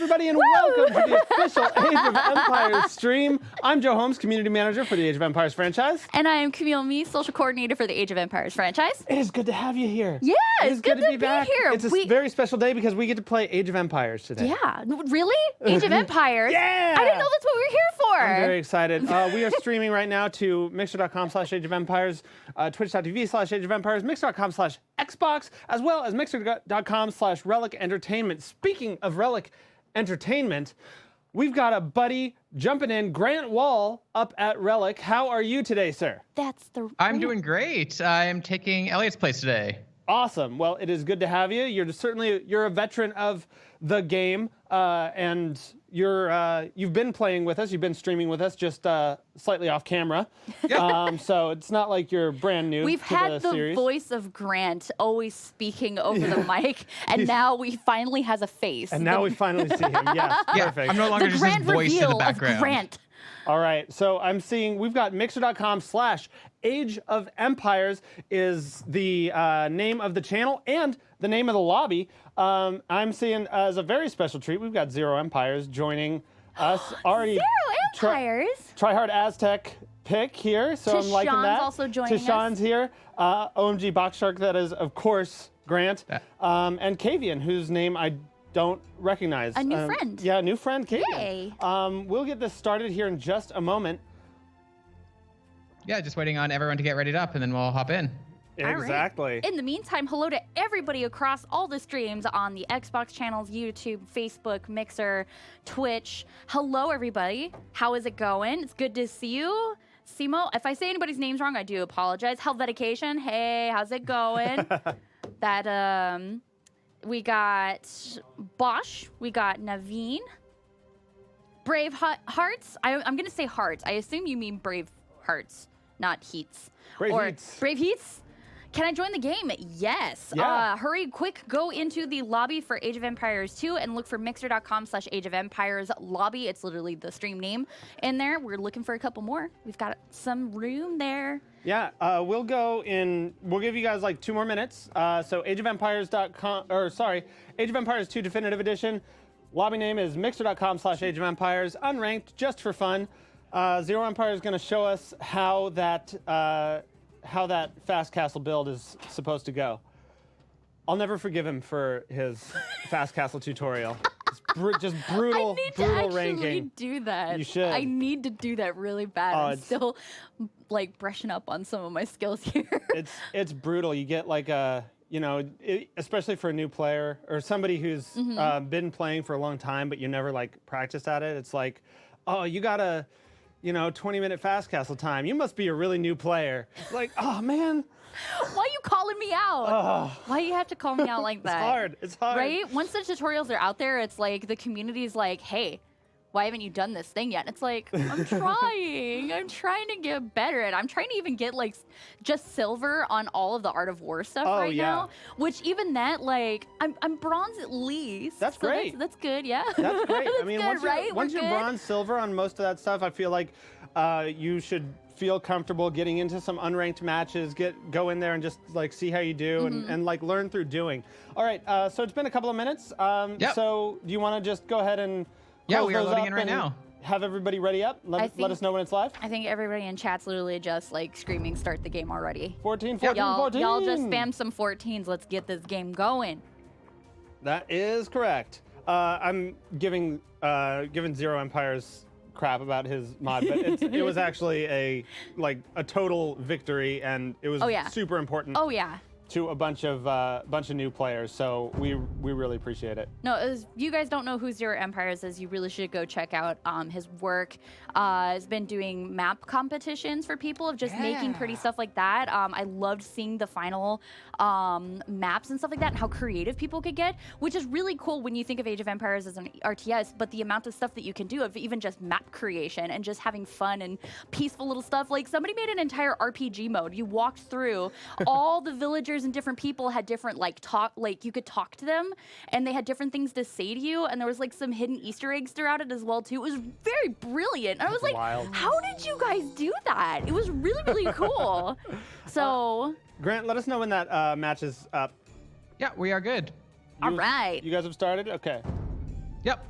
everybody, and welcome to the official Age of Empires stream. I'm Joe Holmes, community manager for the Age of Empires franchise. And I am Camille Me, social coordinator for the Age of Empires franchise. It is good to have you here. Yeah, it's good to be back here. It's a very special day because we get to play Age of Empires today. Yeah, really? Age of Empires? Yeah! I didn't know that's what we were here for. I'm very excited. We are streaming right now to mixer.com/Age of Empires, twitch.tv/Age of Empires, mixer.com/Xbox, as well as mixer.com/Relic Entertainment. Speaking of Relic Entertainment, we've got a buddy jumping in, Grant Wall, up at Relic. How are you today, sir? I'm doing great. I am taking Elliot's place today. Awesome. Well, it is good to have you. You're a veteran of the game, and you've been playing with us. You've been streaming with us, just slightly off camera. So it's not like you're brand new. We've to had the the series. voice of Grant always speaking over the mic, and now we finally has a face. And now we finally see him. Yes, perfect. I'm no longer the just grand his voice in the reveal of background. Grant. All right, so I'm seeing we've got mixer.com/Age of Empires is the name of the channel and the name of the lobby. I'm seeing as a very special treat, we've got Zero Empires joining us already. Zero Empires? Tryhard Aztec pick here, so I'm liking Tashawn's that. also joining us. Tashawn's here. OMG Box Shark, that is, of course, Grant. And Kavian, whose name I don't recognize. A new friend. Yeah, a new friend, Kavian. Yay. We'll get this started here in just a moment. Yeah, just waiting on everyone to get readied up, and then we'll hop in. Exactly. In the meantime, hello to everybody across all the streams on the Xbox channels, YouTube, Facebook, Mixer, Twitch. Hello, everybody. How is it going? It's good to see you. Simo, if I say anybody's names wrong, I do apologize. Helvetication, hey, how's it going? We got Bosch, we got Naveen. Brave Hearts, I'm going to say Hearts. I assume you mean Brave Hearts, not Heats. Brave Heats. Brave Heats? Can I join the game? Yes. Yeah. Hurry, quick, go into the lobby for Age of Empires 2 and look for mixer.com/Age of Empires lobby. It's literally the stream name in there. We're looking for a couple more. We've got some room there. Yeah, we'll give you guys like 2 more minutes. So Age of Empires 2 Definitive Edition. Lobby name is mixer.com/Age of Empires, unranked, just for fun. Zero Empire is going to show us how that fast castle build is supposed to go. I'll never forgive him for his fast castle tutorial. Just brutal, brutal ranking. I need to do that. You should. I need to do that really bad. I'm still like brushing up on some of my skills here. It's brutal. You get like especially for a new player or somebody who's been playing for a long time, but you never like practiced at it. It's like, oh, you got a 20-minute fast castle time. You must be a really new player. Like, oh man. Why are you calling me out? Why do you have to call me out like that? It's hard. Right? Once the tutorials are out there, it's like the community's like, hey, why haven't you done this thing yet? And it's like, I'm trying. I'm trying to get better at it. I'm trying to even get like just silver on all of the Art of War stuff now. Which even that, like, I'm bronze at least. That's great. That's good, yeah. That's great. That's I mean, good, once you're bronze, silver on most of that stuff, I feel like you should feel comfortable getting into some unranked matches, go in there and just like see how you do and like learn through doing. All right, so it's been a couple of minutes. So do you want to just go ahead and Yeah, we are loading in right now. Have everybody ready up? Let us know when it's live. I think everybody in chat's literally just like screaming, start the game already. 14. Y'all just spam some 14s. Let's get this game going. That is correct. I'm giving Zero Empires crap about his mod, but it was actually a total victory, and it was super important. Oh yeah. To a bunch of new players, so we really appreciate it. No, if you guys don't know who Zero Empires is, you really should go check out his work. Has been doing map competitions for people of just making pretty stuff like that. I loved seeing the final maps and stuff like that, and how creative people could get, which is really cool when you think of Age of Empires as an RTS. But the amount of stuff that you can do of even just map creation and just having fun and peaceful little stuff. Like somebody made an entire RPG mode. You walked through all the villagers and different people had different you could talk to them and they had different things to say to you, and there was like some hidden Easter eggs throughout it as well too. It was very brilliant. And I was like, wild. How did you guys do that? It was really, really cool. So Grant, let us know when that match is up. Yeah, we are good. All right. You guys have started? Okay. Yep.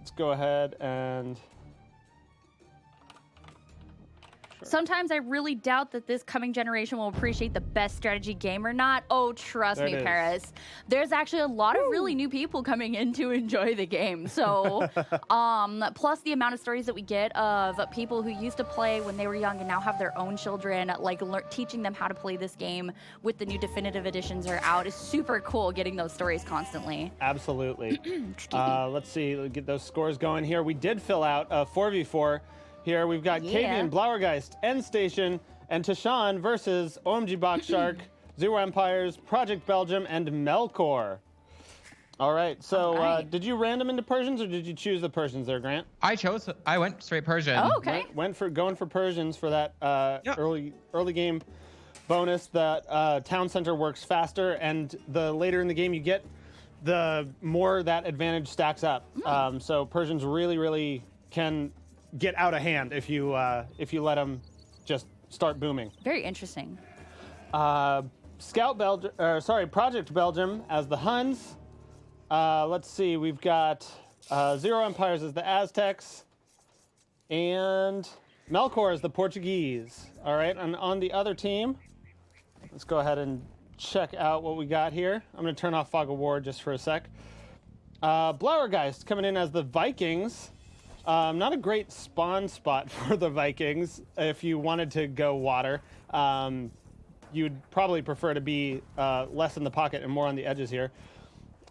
let's go ahead and. Sometimes I really doubt that this coming generation will appreciate the best strategy game or not. Oh, trust There me, it is. Paris. There's actually a lot of really new people coming in to enjoy the game. So, plus the amount of stories that we get of people who used to play when they were young and now have their own children, like teaching them how to play this game with the new definitive editions are out is super cool. Getting those stories constantly. Absolutely. Let's see. Let's get those scores going here. We did fill out a 4v4. Here we've got Kavian, Blowergeist, End Station, and Tashawn versus OMG Box Shark, Zero Empires, Project Belgium, and Melkor. All right, so did you random into Persians or did you choose the Persians there, Grant? I went straight Persian. Oh, okay. Went for going for Persians for that early game bonus. That town center works faster, and the later in the game you get, the more that advantage stacks up. So Persians really can get out of hand if you let them just start booming. Very interesting. Project Belgium as the Huns. Let's see, we've got Zero Empires as the Aztecs, and Melkor as the Portuguese. All right, and on the other team, let's go ahead and check out what we got here. I'm going to turn off Fog of War just for a sec. Blowergeist coming in as the Vikings. Not a great spawn spot for the Vikings if you wanted to go water. You'd probably prefer to be less in the pocket and more on the edges here.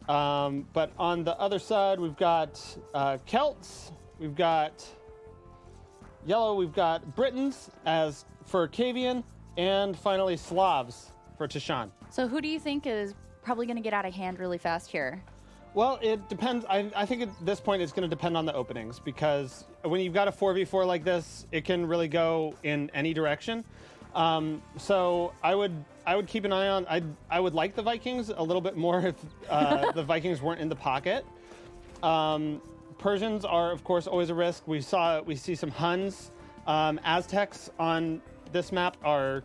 But on the other side, we've got Celts, we've got Yellow, we've got Britons as for Kavian, and finally Slavs for Tashawn. So who do you think is probably going to get out of hand really fast here? Well, it depends. I think at this point it's going to depend on the openings, because when you've got a 4v4 like this, it can really go in any direction. So I would keep an eye on. I would like the Vikings a little bit more if the Vikings weren't in the pocket. Persians are, of course, always a risk. We see some Huns. Aztecs on this map are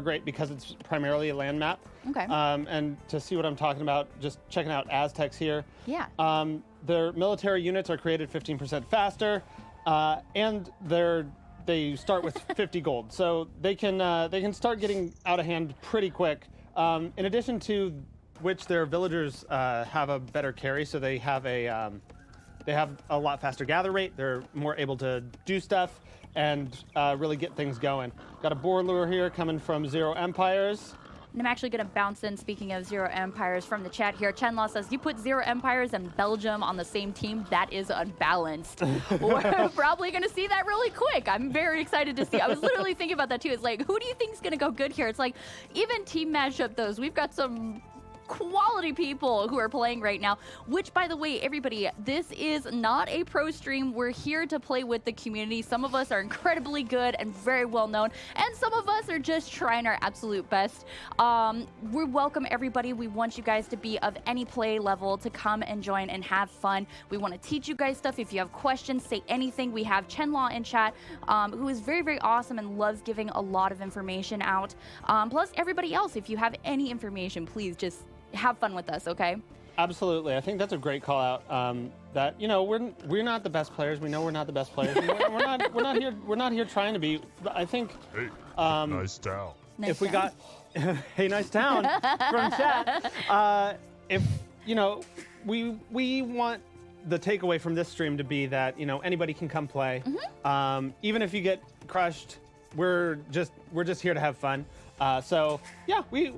great because it's primarily a land map. Okay. And to see what I'm talking about, just checking out Aztecs here. Yeah. Their military units are created 15% faster, and they start with 50 gold, so they can start getting out of hand pretty quick. In addition to which, their villagers have a better carry, so they have a lot faster gather rate. They're more able to do stuff and really get things going. Got a boar lure here coming from Zero Empires. And I'm actually going to bounce in, speaking of Zero Empires, from the chat here. Chenlaw says, you put Zero Empires and Belgium on the same team, that is unbalanced. We're probably going to see that really quick. I'm very excited to see. I was literally thinking about that too. It's like, who do you think is going to go good here? It's like, even team mashup those, we've got some quality people who are playing right now, which, by the way, everybody, this is not a pro stream. We're here to play with the community. Some of us are incredibly good and very well known, and some of us are just trying our absolute best. We welcome everybody. We want you guys to be of any play level to come and join and have fun. We want to teach you guys stuff. If you have questions, say anything. We have Chenlaw in chat, who is very, very awesome and loves giving a lot of information out. Plus everybody else, if you have any information, please just have fun with us, okay? Absolutely. I think that's a great call out. That, you know, we're not the best players. We know we're not the best players. We're not here trying to be. But I think Nice town. if we got hey, nice town from chat. If you know, we want the takeaway from this stream to be that, you know, anybody can come play. Even if you get crushed, we're just here to have fun. So yeah, we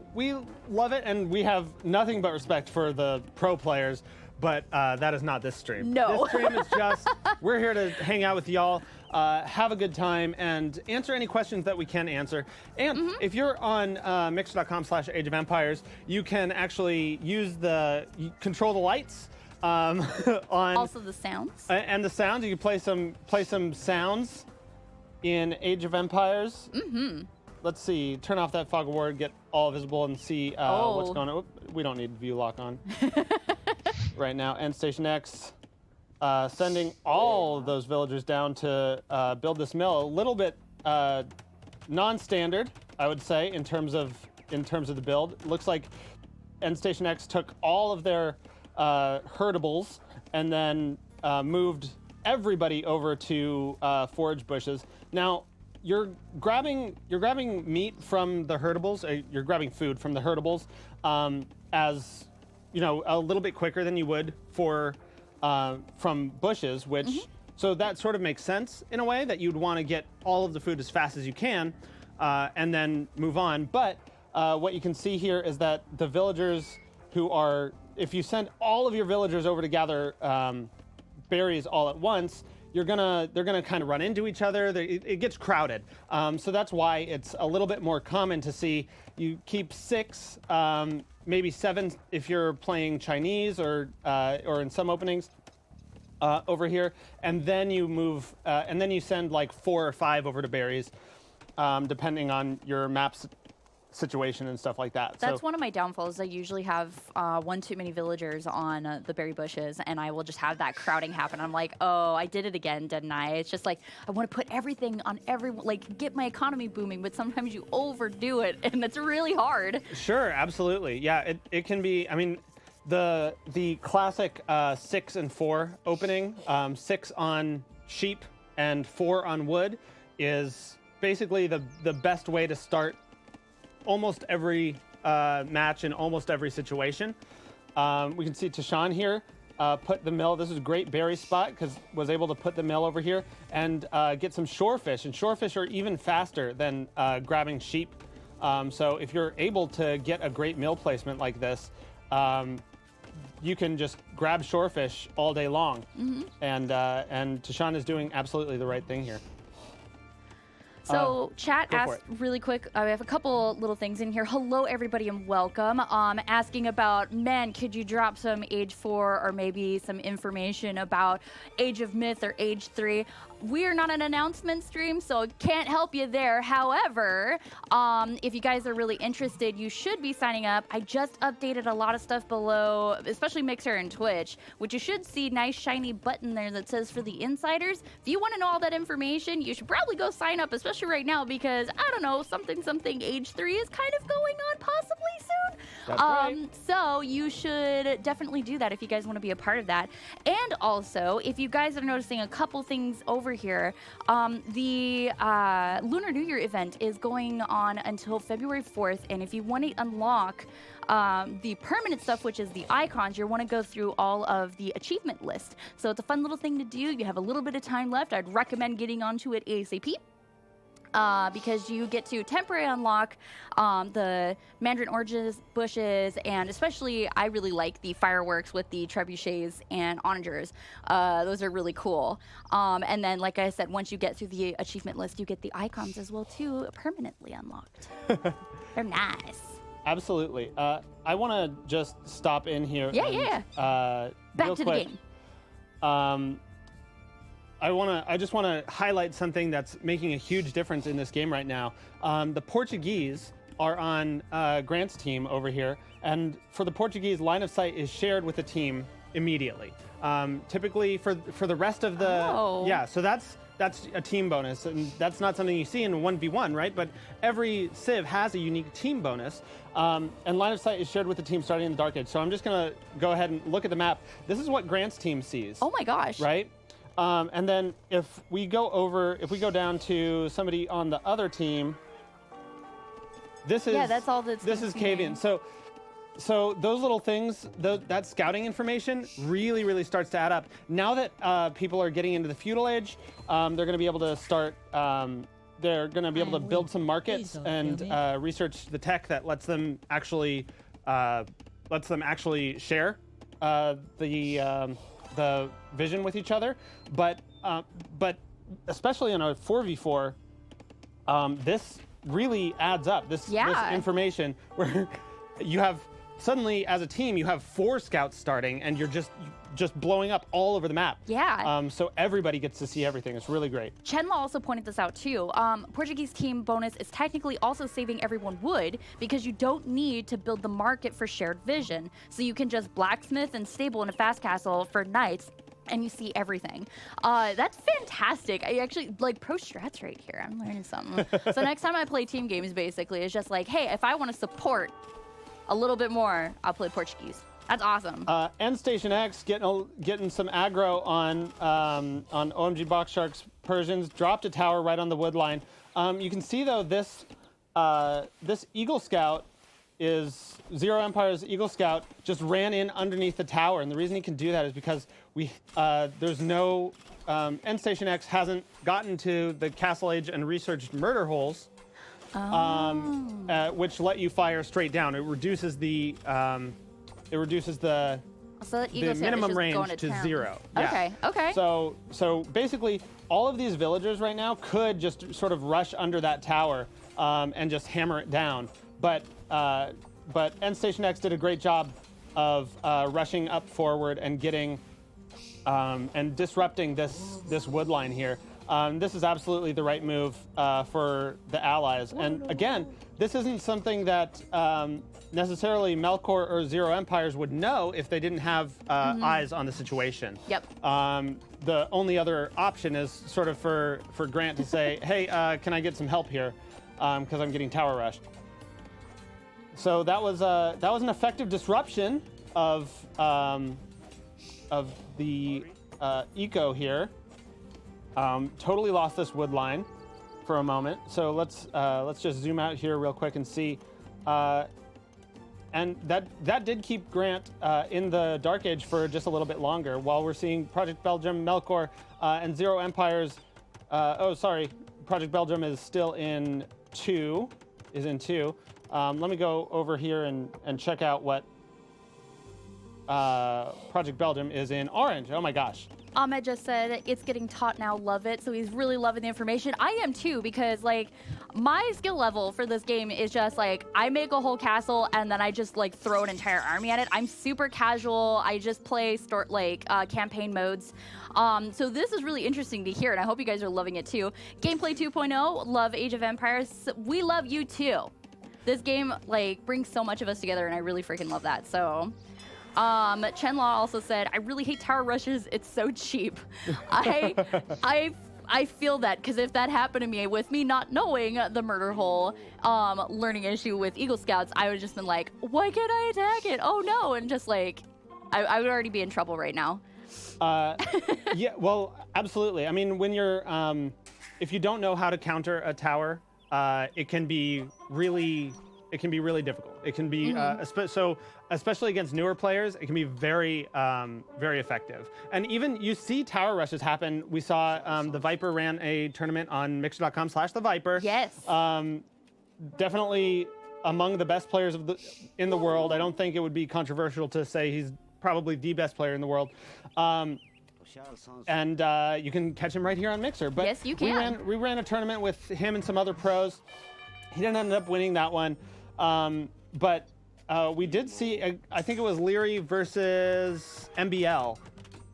love it, and we have nothing but respect for the pro players, but that is not this stream. No. This stream is just, we're here to hang out with y'all, have a good time, and answer any questions that we can answer. And if you're on mixer.com/Age of Empires, you can actually control the lights. On Also the sounds. And the sounds. You can play some sounds in Age of Empires. Let's see. Turn off that fog of war, get all visible, and see what's going on. We don't need view lock on right now. End Station X, sending all of those villagers down to build this mill. A little bit non-standard, I would say, in terms of the build. It looks like End Station X took all of their herdables and then moved everybody over to forage bushes. Now, you're grabbing meat from the herdables. You're grabbing food from the herdables as a little bit quicker than you would from bushes, which so that sort of makes sense in a way that you'd want to get all of the food as fast as you can and then move on. But what you can see here is that the villagers who are, if you send all of your villagers over to gather berries all at once, they're gonna kind of run into each other. It gets crowded. So that's why it's a little bit more common to see you keep 6, maybe 7 if you're playing Chinese or in some openings over here, and then you move and then you send like 4 or 5 over to berries, depending on your map's situation and stuff like that. That's one of my downfalls. I usually have one too many villagers on the berry bushes, and I will just have that crowding happen. I'm like, oh, I did it again, didn't I? It's just like I want to put everything on everyone, like get my economy booming, but sometimes you overdo it, and that's really hard. Sure, absolutely. Yeah, it can be. I mean, the classic 6 and 4 opening, 6 on sheep and 4 on wood, is basically the best way to start almost every match in almost every situation. We can see Tashawn here put the mill. This is a great berry spot because was able to put the mill over here and get some shorefish. And shorefish are even faster than grabbing sheep. So if you're able to get a great mill placement like this, you can just grab shorefish all day long. And Tashawn is doing absolutely the right thing here. So chat asked really quick, we have a couple little things in here. Hello, everybody, and welcome. Asking about, man, could you drop some Age 4 or maybe some information about Age of Myth or Age 3? We are not an announcement stream, so can't help you there. However, if you guys are really interested, you should be signing up. I just updated a lot of stuff below, especially Mixer and Twitch, which you should see nice shiny button there that says for the insiders. If you want to know all that information, you should probably go sign up, especially right now, because I don't know, something Age 3 is kind of going on possibly soon. That's right. So you should definitely do that if you guys want to be a part of that. And also, if you guys are noticing a couple things over here, the Lunar New Year event is going on until February 4th, and if you want to unlock the permanent stuff, which is the icons, you want to go through all of the achievement list. So it's a fun little thing to do. You have a little bit of time left. I'd recommend getting onto it ASAP. Because you get to temporarily unlock the mandarin oranges bushes, and especially I really like the fireworks with the trebuchets and onagers. Those are really cool. And then, like I said, once you get through the achievement list, you get the icons as well too, permanently unlocked. They're nice. Absolutely. I want to just stop in here. Back to the game. I just want to highlight something that's making a huge difference in this game right now. The Portuguese are on Grant's team over here, and for the Portuguese, line of sight is shared with the team immediately. Typically, for the rest of the so that's a team bonus, and that's not something you see in 1v1, right? But every Civ has a unique team bonus, and line of sight is shared with the team starting in the Dark Age. So I'm just gonna go ahead and look at the map. This is what Grant's team sees. Oh my gosh! Right. And then if we go down to somebody on the other team, this is that's all that's this is Cavian. So those little things, that scouting information really starts to add up. Now that people are getting into the feudal age, they're going to be able to start. They're going to be able to build some markets and research the tech that lets them actually share the vision with each other, but especially in a 4v4, this really adds up. This information where you have suddenly, as a team, you have 4 scouts starting, and you're just blowing up all over the map. Yeah. So everybody gets to see everything. It's really great. Chenla also pointed this out too. Portuguese team bonus is technically also saving everyone wood because you don't need to build the market for shared vision. So you can just blacksmith and stable in a fast castle for knights, and you see everything. That's fantastic. I actually like pro strats right here. I'm learning something. So next time I play team games, basically, it's just like, hey, if I want to support a little bit more, I'll play Portuguese. That's awesome. End Station X getting some aggro on OMG Box Shark's Persians. Dropped a tower right on the wood line. You can see though this Eagle Scout is Zero Empire's Eagle Scout just ran in underneath the tower, and the reason he can do that is because there's no End Station X hasn't gotten to the Castle Age and researched murder holes, which let you fire straight down. It reduces the So that Eagle Scout is minimum just range going to town. 0. Okay, okay. So basically, all of these villagers right now could just sort of rush under that tower and just hammer it down. But End Station X did a great job of rushing up forward and getting and disrupting this wood line here. This is absolutely the right move for the allies. And again, this isn't something that necessarily Melkor or Zero Empires would know if they didn't have eyes on the situation. Yep. The only other option is sort of for Grant to say, hey, can I get some help here? Because I'm getting tower rushed. So that was an effective disruption of the eco here. Totally lost this wood line for a moment. So let's just zoom out here real quick and see. And that did keep Grant in the Dark Age for just a little bit longer, while we're seeing Project Belgium, Melkor, and Zero Empires. Project Belgium is still in 2. Let me go over here and check out what Project Belgium is in orange. Oh my gosh. Ahmed just said it's getting taught now, love it. So he's really loving the information. I am too, because like my skill level for this game is just like I make a whole castle and then I just like throw an entire army at it. I'm super casual. I just play campaign modes. So this is really interesting to hear, and I hope you guys are loving it too. Gameplay 2.0, love Age of Empires. We love you too. This game like brings so much of us together, and I really freaking love that. So. Chenlaw also said, I really hate tower rushes. It's so cheap. I feel that, because if that happened to me with me not knowing the murder hole learning issue with Eagle Scouts, I would have just been like, why can't I attack it? Oh no. And just like, I would already be in trouble right now. Yeah, well, absolutely. I mean, when you're, if you don't know how to counter a tower, it can be really difficult. It can be, especially against newer players, it can be very, very effective. And even you see tower rushes happen. We saw the Viper ran a tournament on Mixer.com/the Viper. Yes. Definitely among the best players in the world. I don't think it would be controversial to say he's probably the best player in the world. And you can catch him right here on Mixer. But yes, you can. We ran a tournament with him and some other pros. He didn't end up winning that one. But we did see, I think it was Leary versus MBL.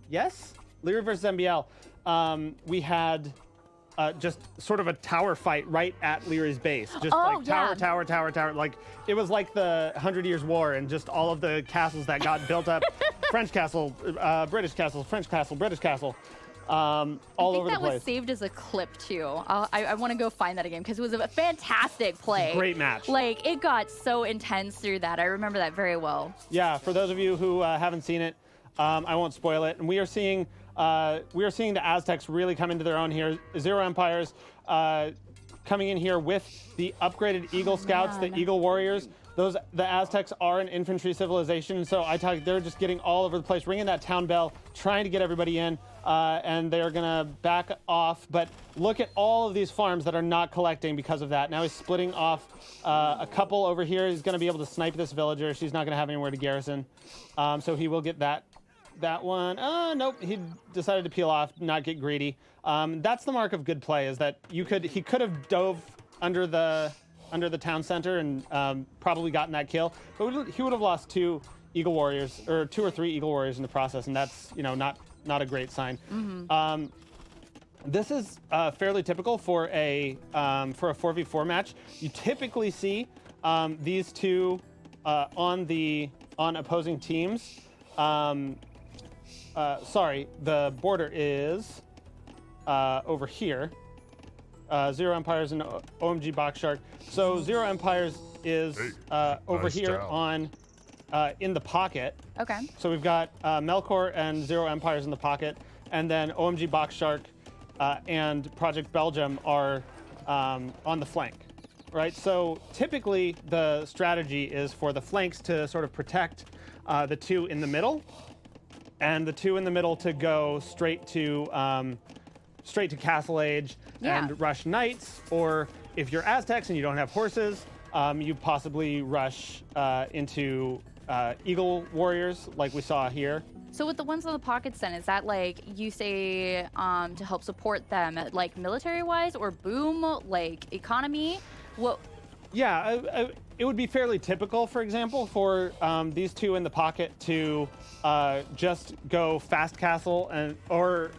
Yes? Leary versus MBL. We had just sort of a tower fight right at Leary's base. Just tower. Like, it was like the 100 Years' War, and just all of the castles that got built up. French castle, British castle, French castle, British castle. All over the place. I think that was saved as a clip too. I want to go find that again, because it was a fantastic play. Great match. Like, it got so intense through that. I remember that very well. Yeah, for those of you who haven't seen it, I won't spoil it. And we are seeing the Aztecs really come into their own here. Zero Empires coming in here with the upgraded Eagle Scouts, the Eagle Warriors. The Aztecs are an infantry civilization, so they're just getting all over the place, ringing that town bell, trying to get everybody in, and they're gonna back off. But look at all of these farms that are not collecting because of that. Now he's splitting off a couple over here. He's gonna be able to snipe this villager. She's not gonna have anywhere to garrison, so he will get that one. Nope, he decided to peel off, not get greedy. That's the mark of good play, is that he could have dove under the town center and probably gotten that kill, but he would have lost 2 Eagle Warriors, or 2 or 3 Eagle Warriors in the process, and that's not a great sign. Mm-hmm. This is fairly typical for a 4v4 match. You typically see these two on opposing teams. Sorry, the border is over here. Zero Empires and OMG Box Shark. So Zero Empires is over here on in the pocket. Okay. So we've got Melkor and Zero Empires in the pocket, and then OMG Box Shark and Project Belgium are on the flank, right? So typically the strategy is for the flanks to sort of protect the two in the middle, and the two in the middle to go straight to Castle Age and rush knights, or if you're Aztecs and you don't have horses, you possibly rush into Eagle Warriors like we saw here. So with the ones on the pockets then, is that like you say to help support them like military-wise or boom, like economy? What? Yeah, it would be fairly typical, for example, for these two in the pocket to just go fast castle and or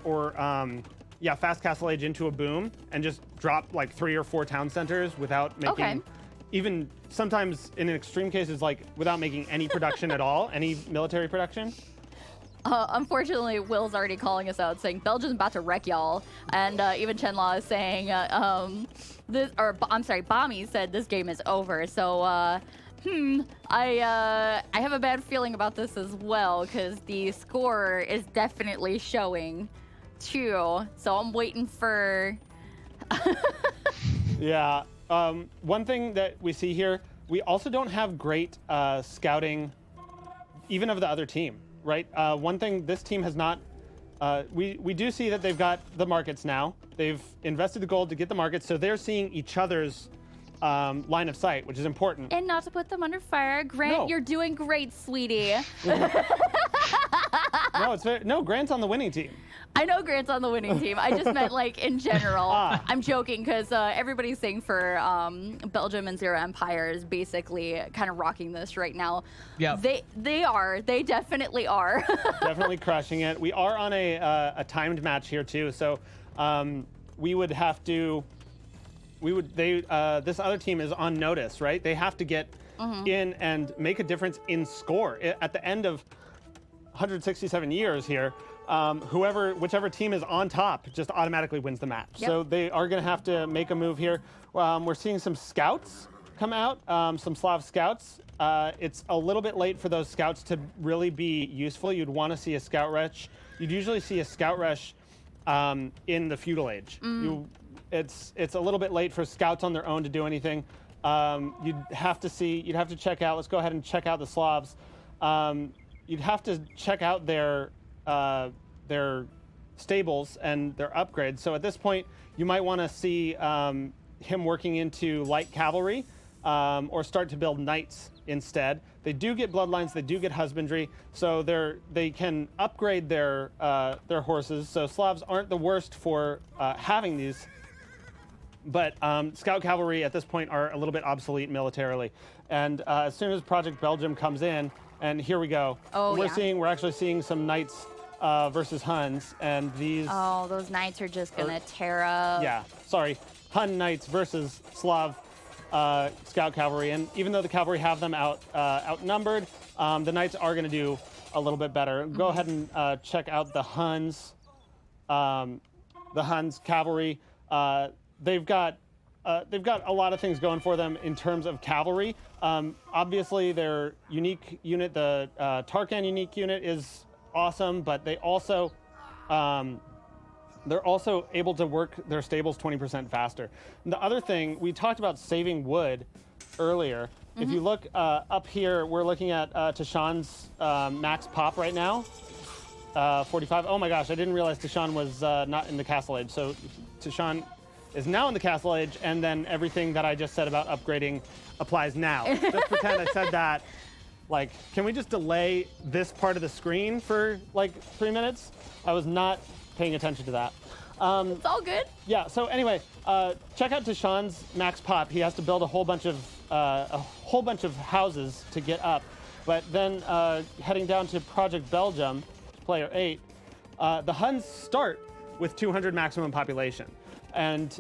fast castle age into a boom and just drop like 3 or 4 town centers without making even sometimes in extreme cases like without making any production at all, any military production. Unfortunately, Will's already calling us out, saying Belgium's about to wreck y'all, and even Chenla is saying, Bami said this game is over. So, I have a bad feeling about this as well because the score is definitely showing, too. So I'm waiting for. Yeah. One thing that we see here, we also don't have great scouting, even of the other team. Right. One thing this team has not. We do see that they've got the markets now. They've invested the gold to get the markets, so they're seeing each other's line of sight, which is important. And not to put them under fire, Grant, you're doing great, sweetie. No, Grant's on the winning team. I know Grant's on the winning team. I just meant like in general. I'm joking because everybody's saying for Belgium and Zero Empires basically kind of rocking this right now. Yeah. They definitely are. Definitely crushing it. We are on a timed match here too, so we would have to. This other team is on notice, right? They have to get in and make a difference in score at the end of 167 years here. Whichever team is on top just automatically wins the match. Yep. So they are going to have to make a move here. We're seeing some scouts come out, some Slav scouts. It's a little bit late for those scouts to really be useful. You'd want to see a scout rush. You'd usually see a scout rush in the feudal age. It's a little bit late for scouts on their own to do anything. You'd have to check out. Let's go ahead and check out the Slavs. You'd have to check out their stables and their upgrades. So at this point, you might want to see him working into light cavalry or start to build knights instead. They do get bloodlines, they do get husbandry, so they can upgrade their horses. So Slavs aren't the worst for having these, but scout cavalry at this point are a little bit obsolete militarily. And as soon as Project Belgium comes in, and here we go. We're actually seeing some knights versus Huns, and these. Oh, those knights are just gonna tear up. Yeah, sorry, Hun knights versus Slav scout cavalry, and even though the cavalry have them outnumbered, the knights are gonna do a little bit better. Go ahead and check out the Huns. The Huns cavalry. They've got a lot of things going for them in terms of cavalry. Obviously, their unique unit, the Tarkan unique unit, is awesome, but they're also able to work their stables 20% faster. And the other thing, we talked about saving wood earlier. If you look up here, we're looking at Tashan's max pop right now, 45. Oh my gosh, I didn't realize Tashan was not in the Castle Age. So Tashan is now in the Castle Age, and then everything that I just said about upgrading applies now. Just pretend I said that. Like, can we just delay this part of the screen for like 3 minutes? I was not paying attention to that. It's all good. Yeah, so anyway, check out Tashan's max pop. He has to build a whole bunch of houses to get up. But then heading down to Project Belgium, player 8, the Huns start with 200 maximum population. And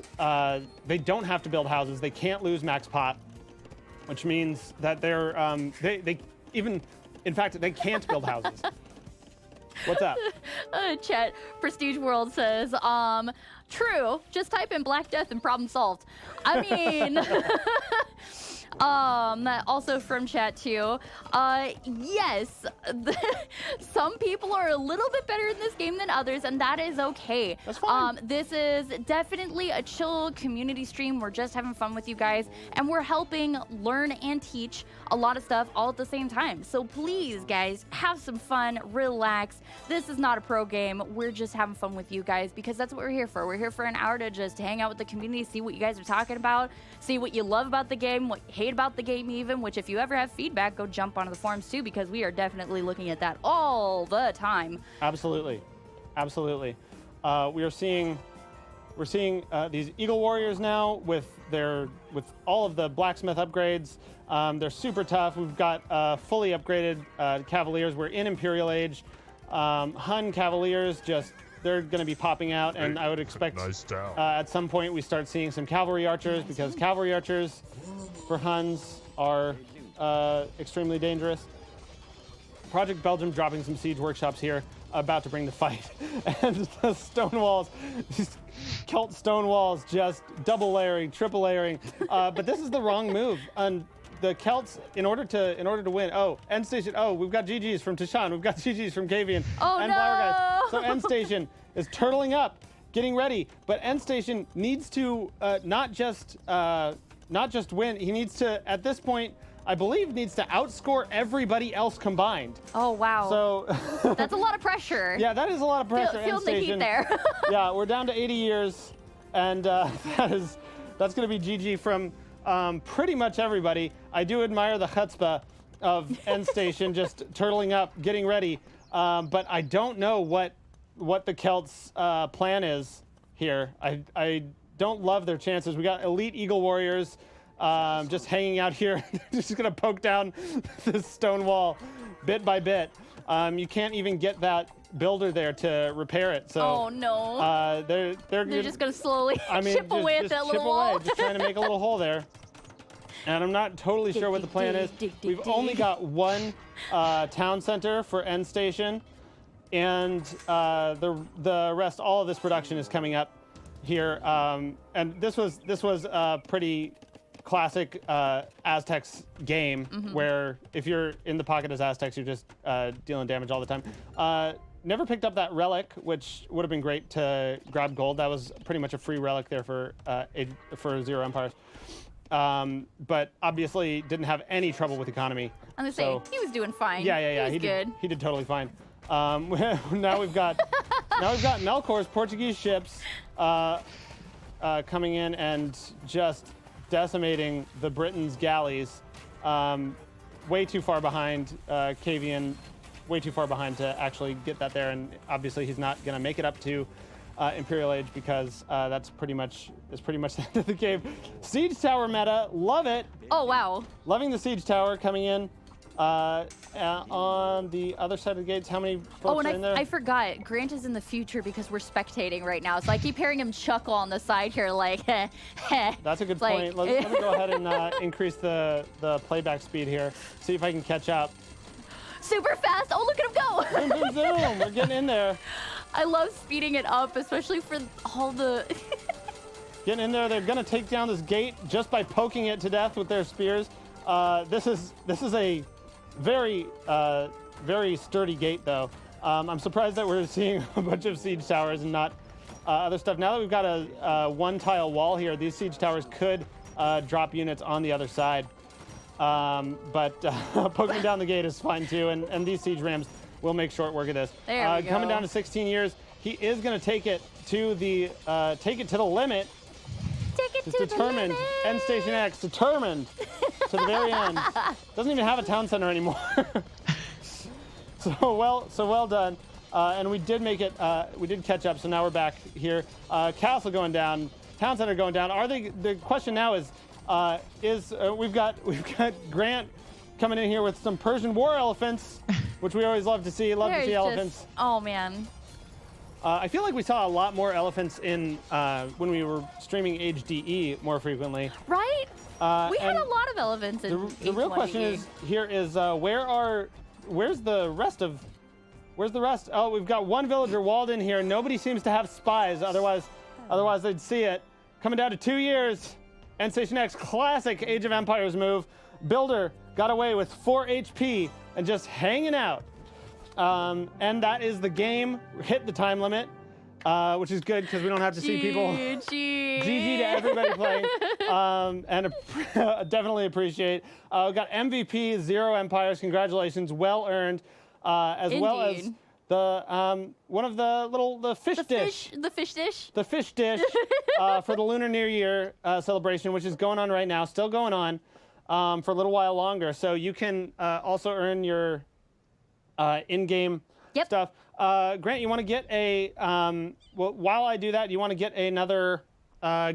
they don't have to build houses. They can't lose max pop, which means that they can't build houses. What's up? Chat, Prestige World says, true, just type in Black Death and problem solved. I mean, Also from chat too. Yes, some people are a little bit better in this game than others, and that is okay. That's fine. This is definitely a chill community stream. We're just having fun with you guys, and we're helping learn and teach a lot of stuff all at the same time. So please, guys, have some fun, relax. This is not a pro game. We're just having fun with you guys because that's what we're here for. We're here for an hour to just hang out with the community, see what you guys are talking about, see what you love about the game, what you hate about the game even, which if you ever have feedback, go jump onto the forums too, because we are definitely looking at that all the time. Absolutely. Absolutely. We're seeing these Eagle Warriors now with all of the blacksmith upgrades. They're super tough. We've got fully upgraded Cavaliers. We're in Imperial Age. Hun Cavaliers, they're going to be popping out, and I would expect at some point we start seeing some Cavalry Archers, because Cavalry Archers for Huns are extremely dangerous. Project Belgium dropping some siege workshops here, about to bring the fight. And the stone walls, these Celt stone walls, just double layering, triple layering. But this is the wrong move. And the Celts, in order to win, end station, we've got GGs from Tashan, we've got GGs from Kavian, and no! Flower Guys. So end station is turtling up, getting ready, but end station needs to not just win, he needs to, at this point, I believe, needs to outscore everybody else combined. Oh, wow. So that's a lot of pressure. yeah, that is a lot of pressure. Feel the heat there. Yeah, we're down to 80 years, and that's going to be GG from pretty much everybody. I do admire the chutzpah of end station, just turtling up, getting ready, but I don't know what the Celts' plan is here. I don't love their chances. We got elite Eagle Warriors just hanging out here. Just gonna poke down this stone wall bit by bit. You can't even get that builder there to repair it. So oh no. They're just gonna slowly chip away at that little wall. Just trying to make a little hole there. And I'm not totally sure what the plan is. We've only got one town center for end station, and the rest, all of this production is coming up here. And this was a pretty classic Aztecs game, where if you're in the pocket as Aztecs, you're just dealing damage all the time. Never picked up that relic, which would have been great to grab gold. That was pretty much a free relic there for Zero Empires. But obviously didn't have any trouble with economy. I'm gonna say he was doing fine. Yeah. He was good. He did totally fine. Now we've got Melkor's Portuguese ships coming in and just decimating the Britain's galleys. Way too far behind Kavian. Way too far behind to actually get that there, and obviously he's not gonna make it up to Imperial Age, because that's pretty much the end of the game. Siege Tower meta, love it. Oh wow. Loving the Siege Tower coming in. On the other side of the gates, how many folks are in there? I forgot. Grant is in the future because we're spectating right now, so I keep hearing him chuckle on the side here, like, heh. That's a good point. Let me go ahead and increase the playback speed here. See if I can catch up. Super fast. Oh, look at him go. Zoom, zoom, zoom. We're getting in there. I love speeding it up, especially for all the... Getting in there. They're going to take down this gate just by poking it to death with their spears. This is a very, very sturdy gate, though. I'm surprised that we're seeing a bunch of siege towers and not other stuff. Now that we've got a one-tile wall here, these siege towers could drop units on the other side. But poking down the gate is fine, too, and these siege rams will make short work of this. There we go. Coming down to 16 years, he is going to take it to the limit. Take it He's to determined. the limit. End Station X, determined to the very end. Doesn't even have a town center anymore. so well done. And we did make it. We did catch up. So now we're back here. Castle going down. Town center going down. Are they? The question now is we've got Grant coming in here with some Persian war elephants, which we always love to see. Love to see elephants. Oh man. I feel like we saw a lot more elephants in when we were streaming HDE more frequently. Right? We had a lot of elephants in the real question is where's the rest? Oh, we've got one villager walled in here. Nobody seems to have spies. Otherwise they'd see it. Coming down to 2 years. And Station X, classic Age of Empires move. Builder got away with 4 HP and just hanging out. And that is the game. Hit the time limit, which is good because we don't have to see people. GG to everybody playing. And definitely appreciate. We got MVP, 0 Empires. Congratulations. Well earned. As well as the one of the fish dish. The fish dish. The fish dish for the Lunar New Year celebration, which is going on right now, still going on for a little while longer. So you can also earn your in-game stuff. Grant, you want to get a, well, while I do that, you want to get another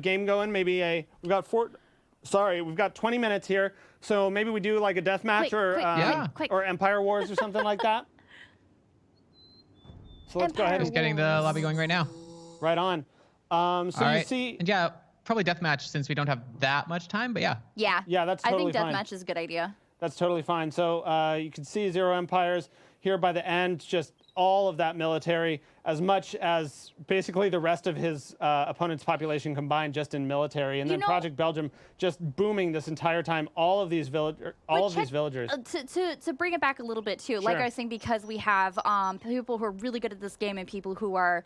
game going? Maybe we've got 20 minutes here. So maybe we do like a deathmatch or Empire Wars or something like that. So let's go ahead. Just getting the lobby going right now. Right on. So you see... And yeah, probably deathmatch since we don't have that much time, but yeah. Yeah, that's totally fine. I think deathmatch is a good idea. That's totally fine. So you can see 0 Empires here by the end, just all of that military, as much as basically the rest of his opponent's population combined just in military. And then Project Belgium just booming this entire time, all of these villagers. To bring it back a little bit too, like I was saying, because we have people who are really good at this game and people who are,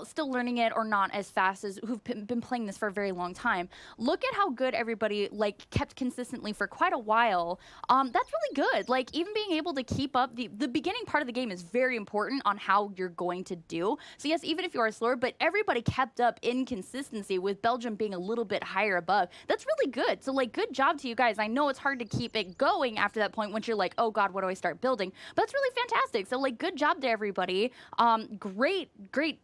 still learning it or not as fast as who've been playing this for a very long time. Look at how good everybody kept consistently for quite a while. That's really good. Like even being able to keep up the beginning part of the game is very important on how you're going to do. So yes, even if you are slower, but everybody kept up in consistency with Belgium being a little bit higher above. That's really good. So good job to you guys. I know it's hard to keep it going after that point once you're like, oh God, what do I start building? But that's really fantastic. So good job to everybody. Great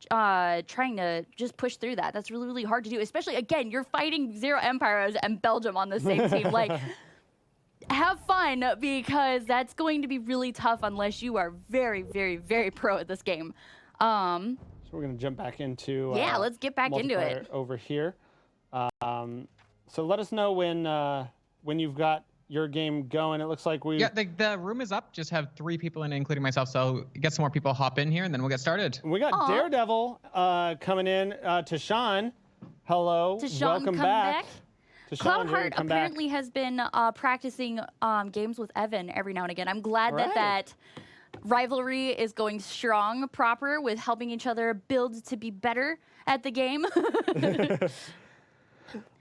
trying to just push through that. That's really, really hard to do, especially again, you're fighting 0 Empires and Belgium on the same team. Have fun because that's going to be really tough unless you are very, very, very pro at this game. So we're going to jump back into let's get back into it over here. So let us know when you've got your game going. It looks like the room is up. Just have 3 people in it, including myself. So get some more people hop in here, and then we'll get started. We got Daredevil coming in. Tashawn, hello, welcome back. Cloudheart apparently has been practicing games with Evan every now and again. I'm glad that rivalry is going strong, proper, with helping each other build to be better at the game.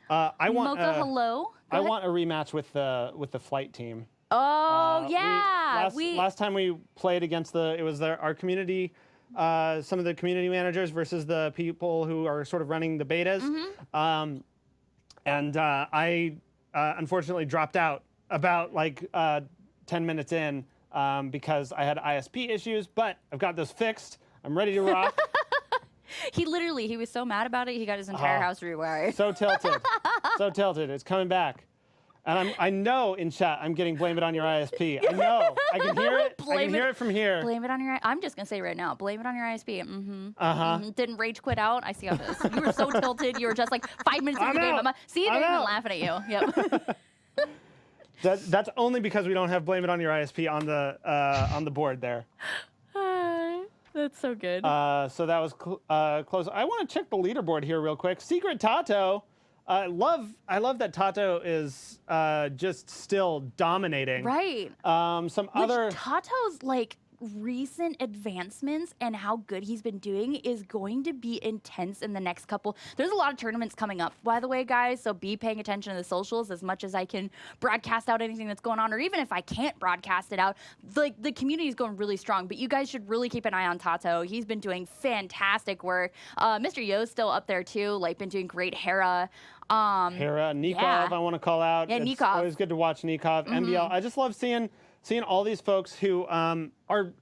I want Mocha, hello. I want a rematch with the flight team. Oh last time we played against our community. Some of the community managers versus the people who are sort of running the betas. And I unfortunately dropped out about 10 minutes in because I had ISP issues, but I've got those fixed. I'm ready to rock. He was so mad about it, he got his entire house rewired. So tilted. It's coming back. And I know in chat I'm getting blame it on your ISP. I know. I can hear it. I can hear it from here. Blame it on your. I'm just gonna say right now. Blame it on your ISP. Didn't rage quit out. I see how it is. You were so tilted. You were just 5 minutes into the game. See, they're even laughing at you. Yep. That's only because we don't have blame it on your ISP on the board there. That's so good. So that was close. I want to check the leaderboard here real quick. Secret Tato. I love that Tato is just still dominating. Right. Tato's recent advancements and how good he's been doing is going to be intense in the next couple. There's a lot of tournaments coming up, by the way, guys, so be paying attention to the socials as much as I can broadcast out anything that's going on, or even if I can't broadcast it out, the community is going really strong, but you guys should really keep an eye on Tato. He's been doing fantastic work. Mr. Yo's still up there too, been doing great. Hera, Nikov, I want to call out. Yeah, it's Nikov. Always good to watch Nikov. MBL. I just love seeing all these folks who are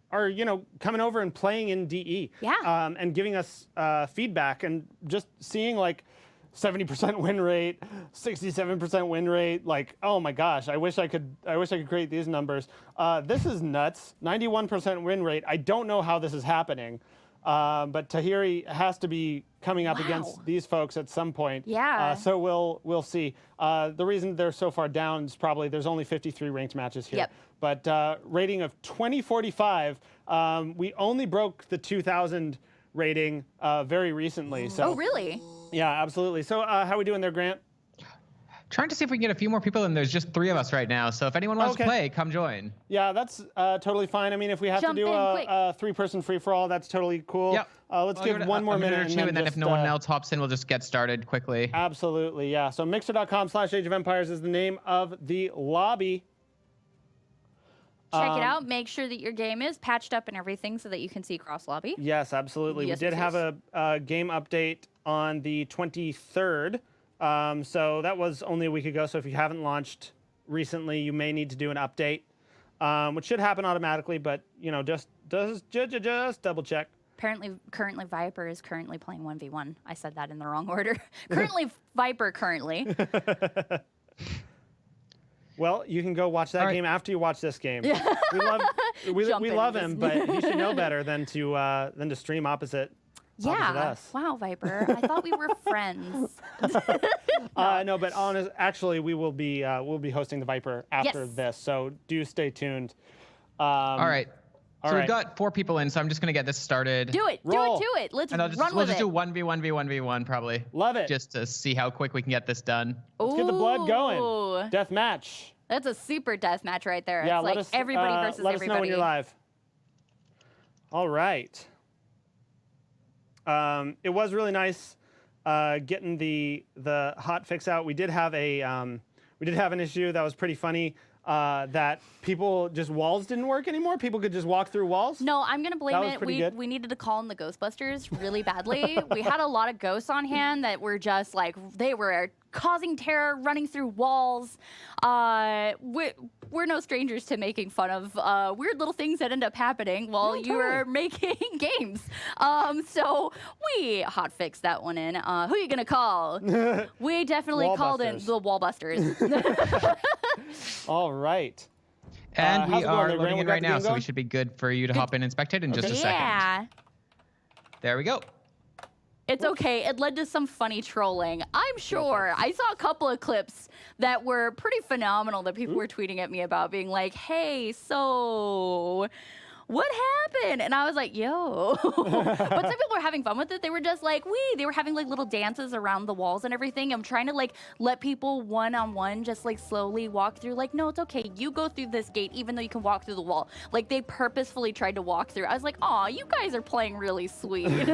coming over and playing in DE. Yeah. And giving us feedback and just seeing 70% win rate, 67% win rate. Oh my gosh, I wish I could create these numbers. This is nuts. 91% win rate. I don't know how this is happening. But Tahiri has to be coming up against these folks at some point. Yeah. So we'll see. The reason they're so far down is probably there's only 53 ranked matches here. Yep. But rating of 2045, we only broke the 2000 rating very recently. So. Oh, really? Yeah, absolutely. So how are we doing there, Grant? Trying to see if we can get a few more people in. There's just 3 of us right now. So if anyone wants to play, come join. Yeah, that's totally fine. I mean, if we have Jump to do in a 3-person free-for-all, that's totally cool. Yep. Let's give one more minute. or two, and then if no one else hops in, we'll just get started quickly. Absolutely, yeah. So mixer.com/Age of Empires is the name of the lobby. Check it out. Make sure that your game is patched up and everything so that you can see cross lobby. Yes, absolutely. Yes, we did yes, have a game update on the 23rd. So that was only a week ago. So if you haven't launched recently, you may need to do an update, which should happen automatically. But just double check. Apparently, currently Viper is currently playing 1v1. I said that in the wrong order. Currently Viper currently. Well, you can go watch that game after you watch this game. We love him, but he should know better than to stream opposite us. Wow, Viper. I thought we were friends. No, but actually, we'll be hosting the Viper after this, so do stay tuned. All right. So we've got 4 people in, so I'm just gonna get this started. Do it. Roll. Do it. Let's And run we'll with just it. do 1v1v1v1 probably. Love it. Just to see how quick we can get this done. Let's get the blood going. Ooh. Deathmatch. That's a super death match right there. Yeah, it's like everybody versus let everybody. us know when you're live. All right. It was really nice getting the hot fix out. We did have an issue that was pretty funny. That walls didn't work anymore. People could just walk through walls. No, I'm gonna blame it. We needed to call in the Ghostbusters really badly. We had a lot of ghosts on hand that were just like they were causing terror, running through walls. We're no strangers to making fun of weird little things that end up happening while you are making games. So we hot fixed that one in. Who are you gonna call? We definitely called in the Wallbusters. All right. And we are there, loading in right now, so going? we should be good for you to hop in and spectate in just a second. Yeah. There we go. It's okay. It led to some funny trolling. I'm sure. I saw a couple of clips that were pretty phenomenal that people were tweeting at me about, being like, hey, so what happened? And I was like, yo. But some people were having fun with it. They were just like, they were having like little dances around the walls and everything. I'm trying to like let people one-on-one just like slowly walk through. Like, no, it's okay. You go through this gate even though you can walk through the wall. Like they purposefully tried to walk through. I was like, aw, you guys are playing really sweet.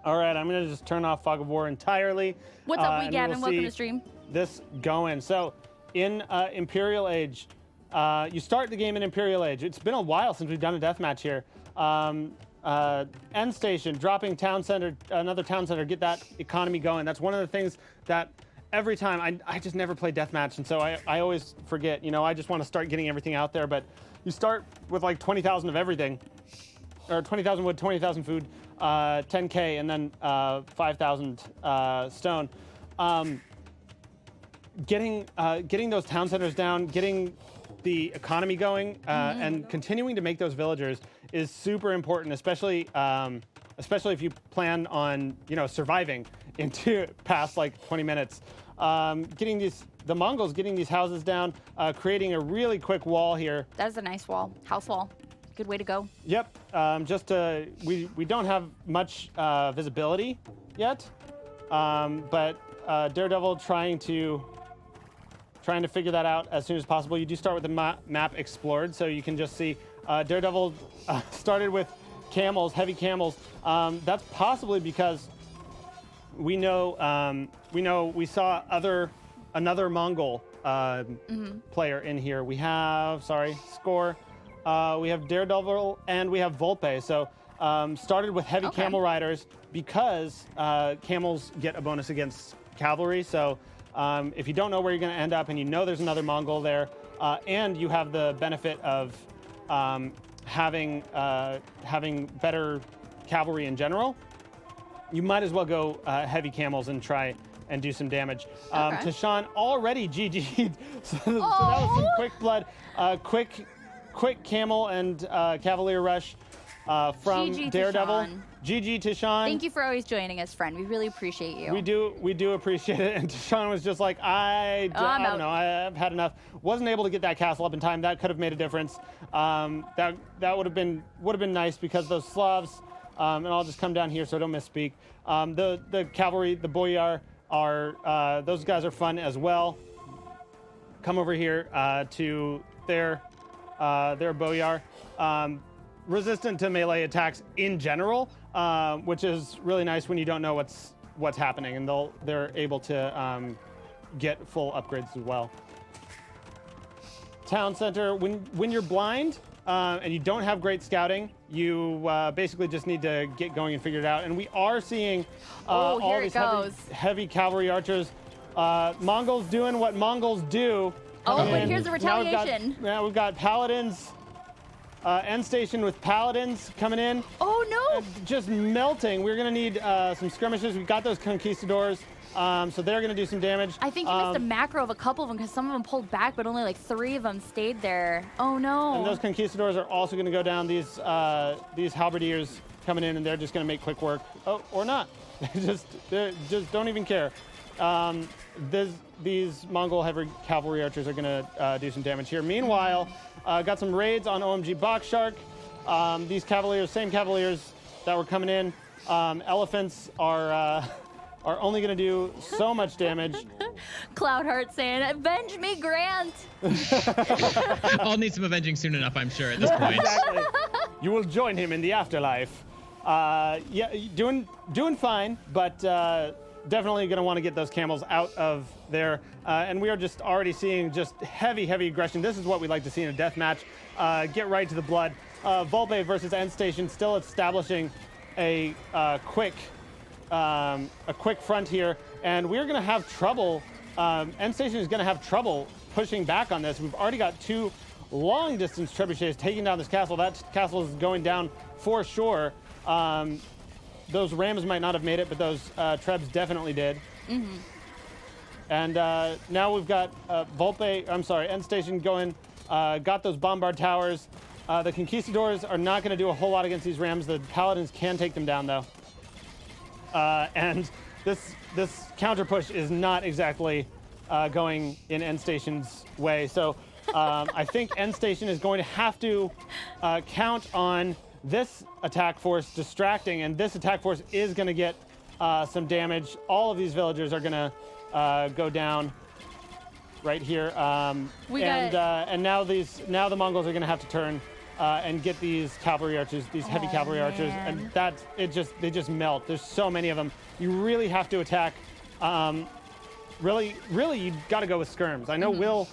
All right, I'm gonna just turn off Fog of War entirely. What's up, and Gavin? we'll Welcome see to stream. This going. So in Imperial Age, you start the game in Imperial Age. It's been a while since we've done a deathmatch here. End station, dropping town center, another town center, get that economy going. That's one of the things that every time I just never play deathmatch, and so I always forget. I just want to start getting everything out there, but you start with like 20,000 of everything, or 20,000 wood, 20,000 food, 10K, and then 5,000 stone. Getting those town centers down, getting the economy going, and continuing to make those villagers is super important, especially if you plan on surviving into past like 20 minutes. Getting the Mongols getting these houses down, creating a really quick wall here. That is a nice wall, house wall. Good way to go. Yep. We don't have much visibility yet, but Daredevil trying to figure that out as soon as possible. You do start with the map explored, so you can just see Daredevil started with camels, heavy camels. That's possibly because we saw another Mongol player in here. We have Score. We have Daredevil and we have Volpe. So started with heavy camel riders because camels get a bonus against cavalry. So if you don't know where you're going to end up and there's another Mongol there, and you have the benefit of having better cavalry in general, you might as well go heavy camels and try and do some damage. Tashan already GG'd, so that was some quick blood, quick camel and cavalier rush from GG Daredevil. Tashan. GG Tashan. Thank you for always joining us, friend. We really appreciate you. We do appreciate it. And Tashan was just like, I don't know, I've had enough. Wasn't able to get that castle up in time. That could have made a difference. That would have been nice because those Slavs, and I'll just come down here so I don't misspeak. The cavalry, the boyar, are those guys are fun as well. Come over here to their Boyar. Resistant to melee attacks in general, which is really nice when you don't know what's happening, and they're able to get full upgrades as well. Town center, when you're blind and you don't have great scouting, you basically just need to get going and figure it out. And we are seeing all here these it goes. heavy cavalry archers. Mongols doing what Mongols do. Oh, coming but in. here's the retaliation. Now we've got paladins. End station with paladins coming in. Oh no! Just melting. We're gonna need some skirmishers. We've got those conquistadors, so they're gonna do some damage. I think you missed a macro of a couple of them because some of them pulled back, but only like 3 of them stayed there. Oh no! And those conquistadors are also gonna go down. These halberdiers coming in, and they're just gonna make quick work. Oh, or not. they just don't even care. These Mongol heavy cavalry archers are gonna do some damage here. Meanwhile, got some raids on OMG Box Shark. These cavaliers, same cavaliers that were coming in. Elephants are only gonna do so much damage. Cloudheart saying, "Avenge me, Grant." I'll need some avenging soon enough, I'm sure, at this point. Exactly. You will join him in the afterlife. Yeah, doing fine, but definitely going to want to get those camels out of there. And we are just already seeing just heavy aggression. This is what we like to see in a death match. Get right to the blood. Volpe versus End Station still establishing a quick front here, and we're going to have trouble. End Station is going to have trouble pushing back on this. We've already got 2 long-distance trebuchets taking down this castle. That castle is going down for sure. Those rams might not have made it, but those trebs definitely did. Mm-hmm. And now we've got End Station going, got those bombard towers. The conquistadors are not going to do a whole lot against these rams. The paladins can take them down, though. And this counter push is not exactly going in End Station's way. So I think End Station is going to have to count on this attack force distracting, and this attack force is going to get some damage. All of these villagers are going to go down right here. And now the Mongols are going to have to turn and get these cavalry archers, these heavy cavalry archers, and they just melt. There's so many of them. You really have to attack. Really, you got to go with skirms. I know Will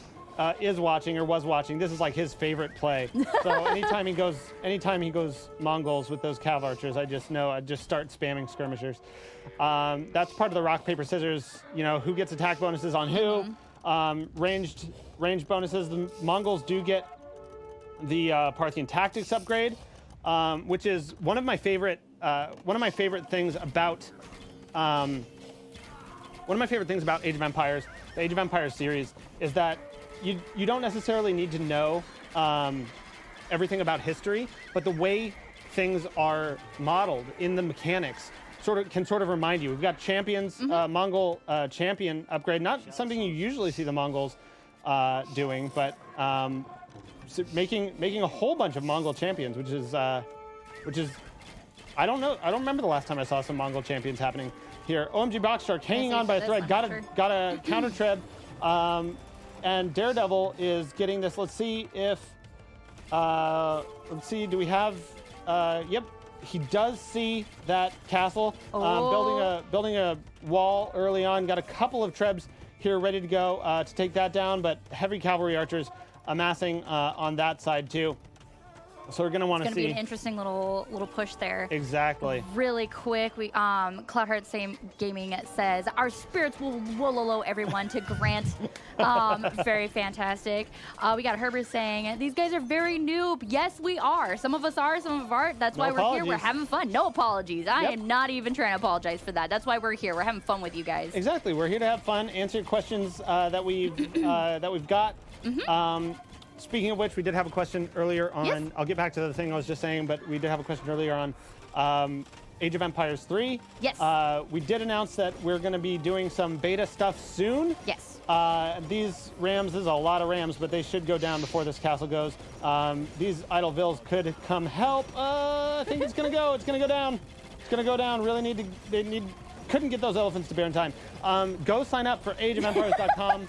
is watching or was watching. This is like his favorite play. So anytime he goes Mongols with those cav archers, I just start spamming skirmishers. That's part of the rock paper scissors. You know, who gets attack bonuses on who. Ranged bonuses. The Mongols do get the Parthian tactics upgrade, which is one of my favorite things about Age of Empires, the Age of Empires series, is that you don't necessarily need to know everything about history, but the way things are modeled in the mechanics can remind you. We've got champions, Mongol champion upgrade, not something you usually see the Mongols doing, but making a whole bunch of Mongol champions, which is I don't remember the last time I saw some Mongol champions happening here. OMG Box Shark hanging on by a thread, got a counter treb. And Daredevil is getting this. Let's see, do we have, yep, he does see that castle. Building a wall early on. Got a couple of trebs here ready to go to take that down, but heavy cavalry archers amassing on that side too. So we're gonna want to see. It's gonna be an interesting little push there. Exactly. Really quick, we Cloudheart Same Gaming says our spirits will wololo everyone to Grant. Very fantastic. We got Herbert saying these guys are very noob. Yes, we are. Some of us are, some of us aren't. That's why we're here. We're having fun. No apologies. I am not even trying to apologize for that. That's why we're here. We're having fun with you guys. Exactly. We're here to have fun, answer questions that we've got. Speaking of which, we did have a question earlier on. Yes. I'll get back to the thing I was just saying, but we did have a question earlier on Age of Empires 3. Yes. We did announce that we're going to be doing some beta stuff soon. Yes. These rams, this is a lot of rams, but they should go down before this castle goes. These idle vills could come help. I think it's going to go. It's going to go down. It's going to go down. They need couldn't get those elephants to bear in time. Go sign up for ageofempires.com.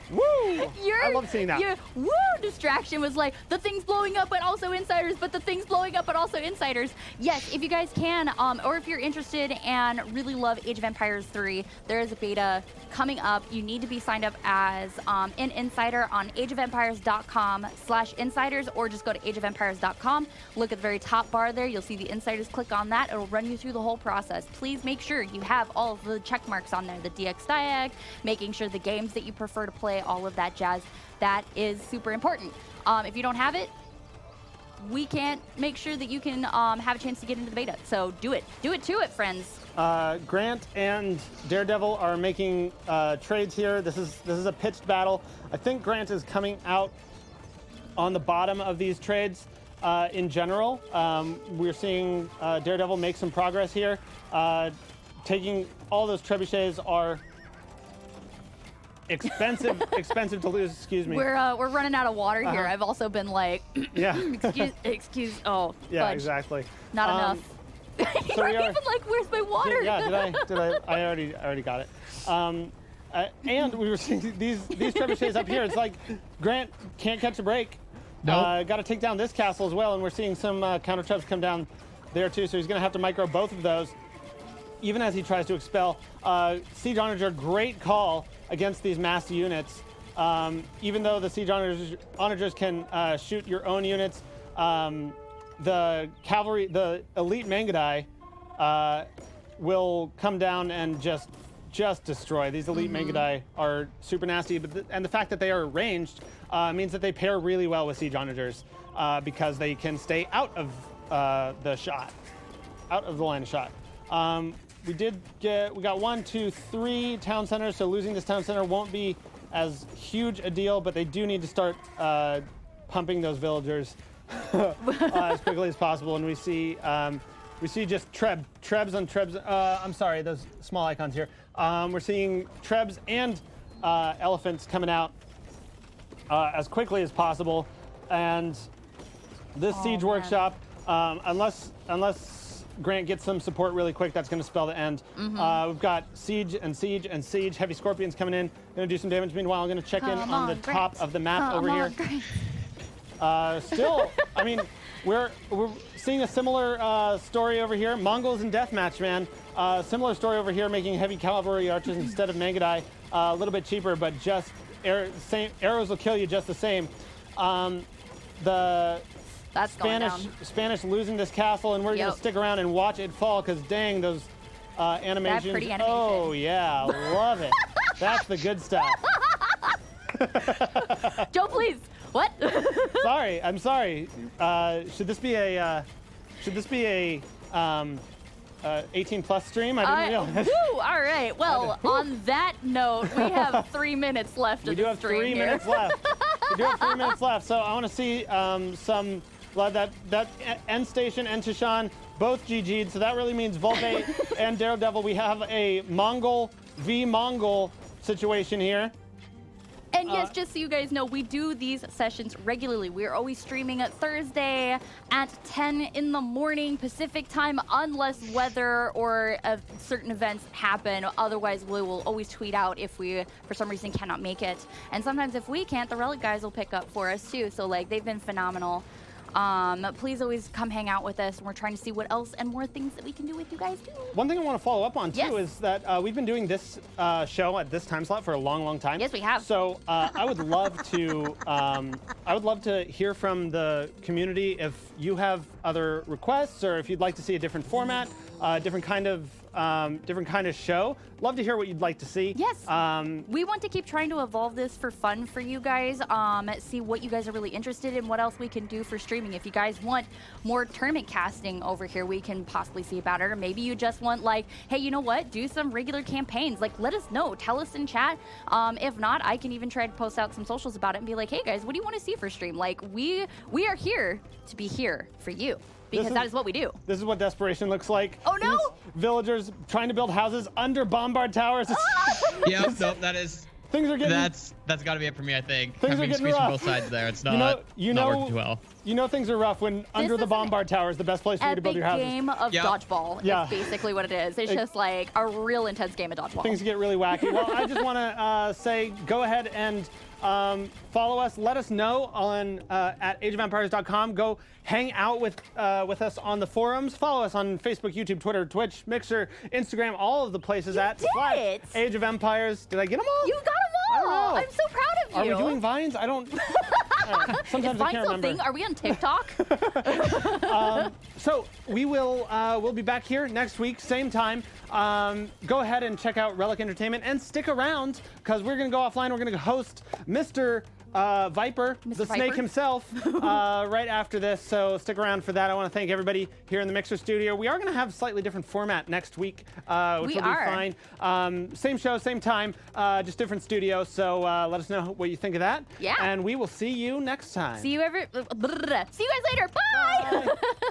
Woo! I love seeing that. Your woo distraction was like the thing's blowing up, but also insiders. But the thing's blowing up, but also insiders. Yes, if you guys can, or if you're interested and really love Age of Empires 3, there is a beta coming up. You need to be signed up as an insider on ageofempires.com/insiders, or just go to ageofempires.com. Look at the very top bar there. You'll see the insiders. Click on that. It'll run you through the whole process. Please make sure you have all of the check marks on there. The DX Diag, making sure the games that you prefer to play, all of that jazz. That is super important. If you don't have it, we can't make sure that you can have a chance to get into the beta. So do it. Do it to it, friends. Grant and Daredevil are making trades here. This is a pitched battle. I think Grant is coming out on the bottom of these trades in general. We're seeing Daredevil make some progress here. Taking all those trebuchets are expensive to lose. Excuse me. We're running out of water here. I've also been like, Yeah. excuse. Oh, Yeah, fudge. exactly. Not enough. So You're we are, even like, where's my water? Yeah, did I? I already got it. And we were seeing these trebuchets up here. It's like Grant can't catch a break. Nope. Got to take down this castle as well, and we're seeing some counter trebs come down there too. So he's going to have to micro both of those, even as he tries to expel. Siege Onager, great call against these massed units. Even though the Siege Onagers can shoot your own units, the cavalry, the elite Mangadai, will come down and just destroy. These elite Mangadai are super nasty, but and the fact that they are ranged means that they pair really well with Siege Onagers because they can stay out of the shot, out of the line of shot. We got 1, 2, 3 town centers, so losing this town center won't be as huge a deal, but they do need to start pumping those villagers as quickly as possible. And we see just trebs on trebs. I'm sorry, those small icons here. We're seeing trebs and elephants coming out as quickly as possible. And this siege workshop, unless Grant gets some support really quick, that's going to spell the end. We've got siege and siege and siege. Heavy scorpions coming in, going to do some damage. Meanwhile, I'm going to check in on the top of the map over here. Still, I mean, we're seeing a similar story over here. Mongols and Deathmatch, man. Similar story over here, making heavy cavalry archers instead of Mangadai. A little bit cheaper, but just arrows will kill you just the same. That's Spanish losing this castle, and we're going to stick around and watch it fall, because dang, those animations. That pretty animation. Oh, yeah, love it. That's the good stuff. Joe, please. What? I'm sorry. Should this be a 18+ stream? I didn't realize. Woo, all right. Well, on that note, we have 3 minutes left We of do the have stream 3 here. minutes left. We do have 3 minutes left, so I want to see some blood. That end station and Tishan both GG'd, so that really means Volpe and Daredevil. We have a Mongol v Mongol situation here. And yes, just so you guys know, we do these sessions regularly. We're always streaming at Thursday at 10 in the morning Pacific time, unless weather or certain events happen. Otherwise, we will always tweet out if we, for some reason, cannot make it. And sometimes if we can't, the Relic guys will pick up for us too. So like, they've been phenomenal. Please always come hang out with us. We're trying to see what else and more things that we can do with you guys too. One thing I want to follow up on too is that we've been doing this show at this time slot for a long time. Yes, we have. So I would love to hear from the community if you have other requests, or if you'd like to see a different format, different kind of show. Love to hear what you'd like to see. Yes. We want to keep trying to evolve this for fun for you guys. See what you guys are really interested in, what else we can do for streaming. If you guys want more tournament casting over here, we can possibly see about it. Or maybe you just want like, hey, you know what? Do some regular campaigns. Like, let us know. Tell us in chat. If not, I can even try to post out some socials about it and be like, hey guys, what do you want to see for stream? Like, we are here to be here for you. Because that is what we do. This is what desperation looks like. Oh no! These villagers trying to build houses under bombard towers. Yep, nope, that is Things are getting. That's got to be it for me, I think. Things I'm are being getting squeezed from rough. both sides there. It's not working too well. You know things are rough when under is the an bombard tower is the best place for you to build Epic your houses. game of Yep. dodgeball. Yeah. Is basically what it is. It's just like a real intense game of dodgeball. Things get really wacky. Well, I just want to say, go ahead and follow us. Let us know on at ageofempires.com. Go hang out with us on the forums. Follow us on Facebook, YouTube, Twitter, Twitch, Mixer, Instagram, all of the places You at did it! Age of Empires. Did I get them all? You got them I don't all. know. I'm so proud of you. Are we doing vines? I don't. Sometimes Is I Vine can't still a remember. thing? Are we on TikTok? So we will we'll be back here next week, same time. Go ahead and check out Relic Entertainment and stick around because we're gonna go offline. We're gonna host Mr. Viper, Mr. the snake Viper? himself, right after this. So stick around for that. I want to thank everybody here in the Mixer studio. We are going to have a slightly different format next week, which We will are. be fine. Same show, same time, just different studio. So let us know what you think of that. Yeah. And we will see you next time. See you guys later. Bye. Bye.